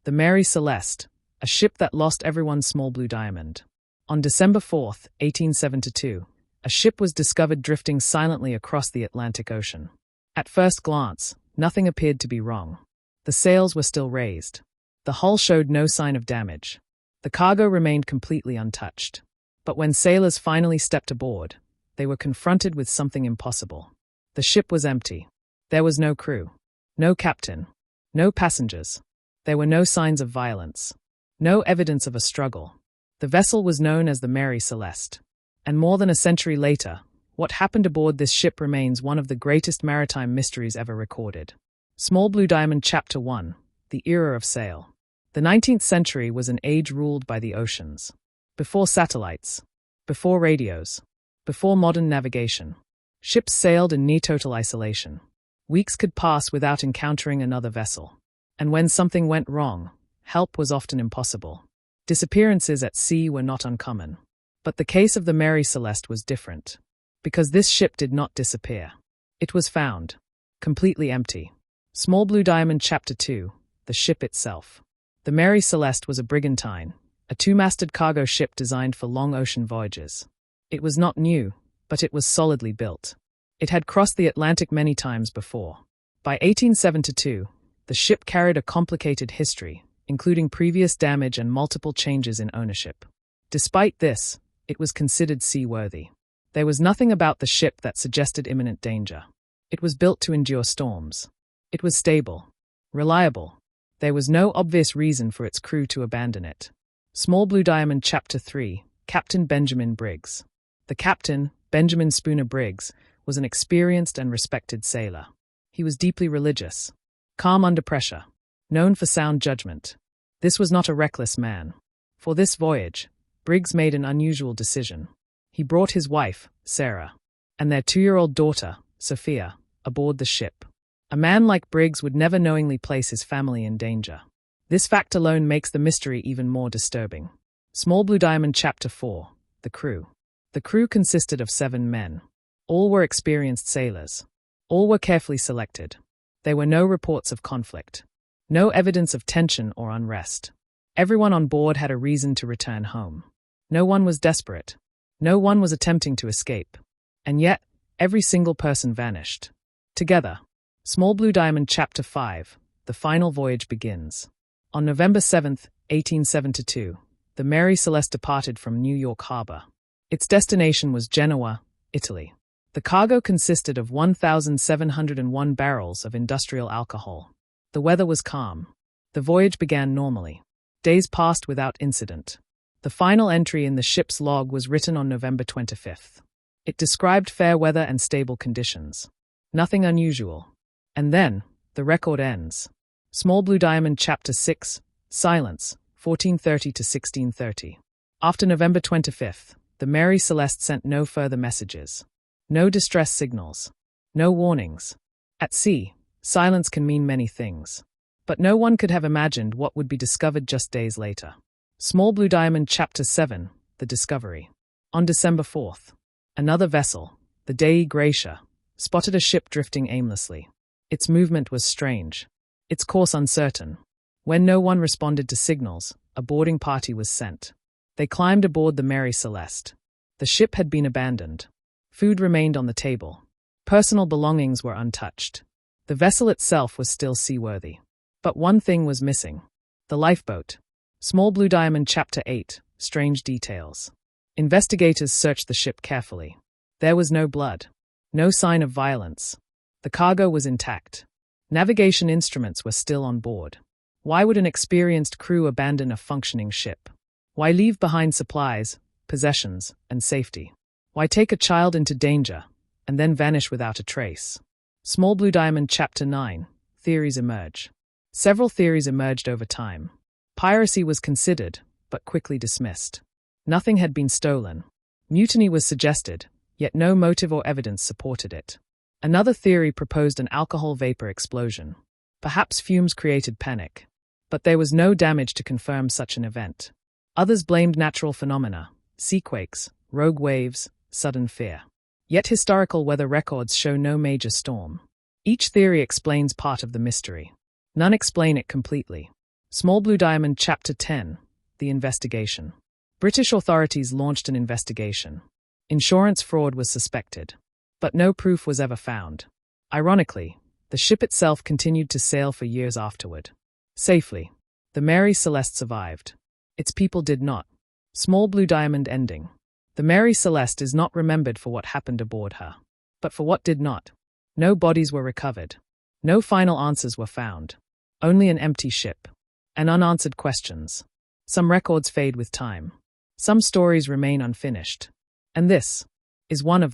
The Mary Celeste, a ship that lost everyone's small blue diamond. On December 4, 1872, a ship was discovered drifting silently across the Atlantic Ocean. At first glance, nothing appeared to be wrong. The sails were still raised. The hull showed no sign of damage. The cargo remained completely untouched. But when sailors finally stepped aboard, they were confronted with something impossible. The ship was empty. There was no crew, no captain, no passengers. There were no signs of violence, no evidence of a struggle. The vessel was known as the Mary Celeste. And more than a century later, what happened aboard this ship remains one of the greatest maritime mysteries ever recorded. Small Blue Diamond Chapter 1, The Era of Sail. The 19th century was an age ruled by the oceans. Before satellites, before radios, before modern navigation, ships sailed in near-total isolation. Weeks could pass without encountering another vessel. And when something went wrong, help was often impossible. Disappearances at sea were not uncommon. But the case of the Mary Celeste was different. Because this ship did not disappear. It was found, completely empty. Small Blue Diamond Chapter 2, The Ship Itself. The Mary Celeste was a brigantine, a two-masted cargo ship designed for long ocean voyages. It was not new, but it was solidly built. It had crossed the Atlantic many times before. By 1872, the ship carried a complicated history, including previous damage and multiple changes in ownership. Despite this, it was considered seaworthy. There was nothing about the ship that suggested imminent danger. It was built to endure storms. It was stable, reliable. There was no obvious reason for its crew to abandon it. Small Blue Diamond Chapter 3, Captain Benjamin Briggs. The captain, Benjamin Spooner Briggs, was an experienced and respected sailor. He was deeply religious, calm under pressure, known for sound judgment. This was not a reckless man. For this voyage, Briggs made an unusual decision. He brought his wife, Sarah, and their 2-year-old daughter, Sophia, aboard the ship. A man like Briggs would never knowingly place his family in danger. This fact alone makes the mystery even more disturbing. Small Blue Diamond Chapter 4, The Crew. The crew consisted of 7 men. All were experienced sailors. All were carefully selected. There were no reports of conflict. No evidence of tension or unrest. Everyone on board had a reason to return home. No one was desperate. No one was attempting to escape. And yet, every single person vanished. Together. Small Blue Diamond Chapter 5, The Final Voyage begins. On November 7, 1872, the Mary Celeste departed from New York Harbor. Its destination was Genoa, Italy. The cargo consisted of 1,701 barrels of industrial alcohol. The weather was calm. The voyage began normally. Days passed without incident. The final entry in the ship's log was written on November 25. It described fair weather and stable conditions. Nothing unusual. And then, the record ends. Small Blue Diamond Chapter 6, Silence, 1430 to 1630. After November 25, the Mary Celeste sent no further messages. No distress signals. No warnings. At sea, silence can mean many things. But no one could have imagined what would be discovered just days later. Small Blue Diamond Chapter 7, The Discovery. On December 4th, another vessel, the Dei Gratia, spotted a ship drifting aimlessly. Its movement was strange. Its course uncertain. When no one responded to signals, a boarding party was sent. They climbed aboard the Mary Celeste. The ship had been abandoned. Food remained on the table. Personal belongings were untouched. The vessel itself was still seaworthy. But one thing was missing. The lifeboat. Small Blue Diamond Chapter 8, Strange Details. Investigators searched the ship carefully. There was no blood. No sign of violence. The cargo was intact. Navigation instruments were still on board. Why would an experienced crew abandon a functioning ship? Why leave behind supplies, possessions, and safety? Why take a child into danger, and then vanish without a trace? Small Blue Diamond Chapter 9, Theories emerge. Several theories emerged over time. Piracy was considered, but quickly dismissed. Nothing had been stolen. Mutiny was suggested, yet no motive or evidence supported it. Another theory proposed an alcohol vapor explosion. Perhaps fumes created panic. But there was no damage to confirm such an event. Others blamed natural phenomena, seaquakes, rogue waves, sudden fear. Yet historical weather records show no major storm. Each theory explains part of the mystery. None explain it completely. Small Blue Diamond Chapter 10. The Investigation. British authorities launched an investigation. Insurance fraud was suspected, but no proof was ever found. Ironically, the ship itself continued to sail for years afterward. Safely. The Mary Celeste survived. Its people did not. Small Blue Diamond ending. The Mary Celeste is not remembered for what happened aboard her, but for what did not. No bodies were recovered. No final answers were found. Only an empty ship. And unanswered questions. Some records fade with time. Some stories remain unfinished. And this is one of